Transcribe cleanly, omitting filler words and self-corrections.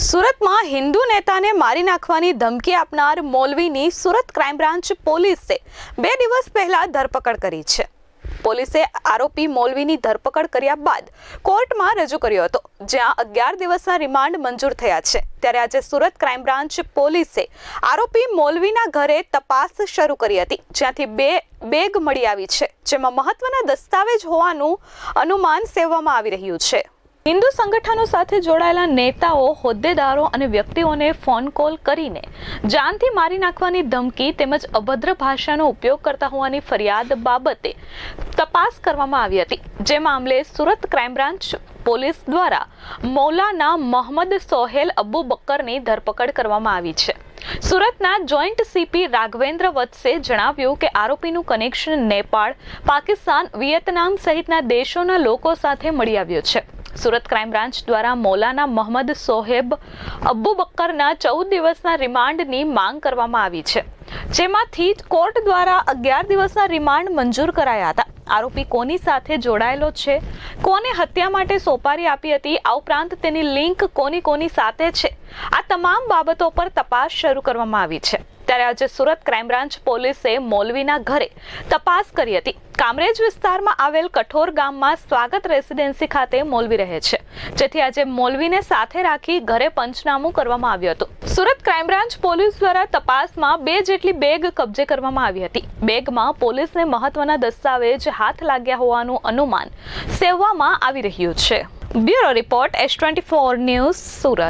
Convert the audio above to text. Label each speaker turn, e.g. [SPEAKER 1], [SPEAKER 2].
[SPEAKER 1] સુરતમાં હિન્દુ નેતાને મારી નાખવાની ધમકી આપનાર મૌલવીની સુરત ક્રાઇમ બ્રાન્ચ પોલીસે 2 દિવસ પહેલા ધરપકડ કરી છે। પોલીસે આરોપી મૌલવીની ધરપકડ કર્યા બાદ કોર્ટમાં રજૂ કર્યો હતો, જ્યાં 11 દિવસના રિમાન્ડ મંજૂર થયા છે। ત્યારે આજે સુરત ક્રાઇમ બ્રાન્ચ પોલીસે આરોપી મૌલવીના ઘરે તપાસ શરૂ કરી હતી, જ્યાંથી 2 બેગ મળી આવી છે, જેમાં મહત્વના દસ્તાવેજ હોવાનું અનુમાન સેવવામાં આવી રહ્યું છે। હિન્દુ સંગઠનો સાથે જોડાયેલા નેતાઓ, હોદ્દેદારો અને વ્યક્તિઓને ફોન કોલ કરીને જાનથી મારી નાખવાની ધમકી તેમજ અભદ્ર ભાષાનો ઉપયોગ કરતા હોવાની ફરિયાદ બાબતે તપાસ કરવામાં આવી હતી। જે મામલે સુરત ક્રાઇમ બ્રાન્ચ પોલીસ દ્વારા મૌલાના મોહમ્મદ સોહેલ અબુ બકરની ધરપકડ કરવામાં આવી છે। સુરતના જોઈન્ટ સીપી રાઘવેન્દ્ર વત્સે જણાવ્યું કે આરોપીનું કનેક્શન નેપાળ, પાકિસ્તાન, વિયેતનામ સહિતના દેશોના લોકો સાથે મળી આવ્યું છે। સુરત ક્રાઇમ બ્રાન્ચ દ્વારા મૌલાના મોહમ્મદ સોહેબ અબુ બકરના 14 દિવસના રિમાન્ડની માંગ કરવામાં આવી છે, જેમાંથી કોર્ટ દ્વારા 11 દિવસના રિમાન્ડ મંજૂર કરાયા હતા। આરોપી કોની સાથે જોડાયેલો છે, કોને હત્યા માટે સોપારી આપી હતી, આ ઉપરાંત તેની લિંક કોની સાથે છે, આ તમામ બાબતો પર તપાસ શરૂ કરવામાં આવી છે। ત્યારે આજે સુરત ક્રાઇમ બ્રાન્ચ પોલીસે મૌલવીના ઘરે તપાસ કરી હતી। કામરેજ વિસ્તારમાં આવેલ કઠોર ગામમાં સ્વાગત રેસિડેન્સી ખાતે મૌલવી રહે છે, જેથી આજે મૌલવીને સાથે રાખી ઘરે પંચનામું કરવામાં આવ્યું હતું। સુરત ક્રાઇમ બ્રાન્ચ પોલીસ દ્વારા તપાસમાં 2 જેટલી બેગ કબજે કરવામાં આવી હતી। બેગમાં પોલીસને મહત્વના દસ્તાવેજ હાથ લાગ્યા હોવાનું અનુમાન સેવવામાં આવી રહ્યું છે। Bureau report S24 news Surat.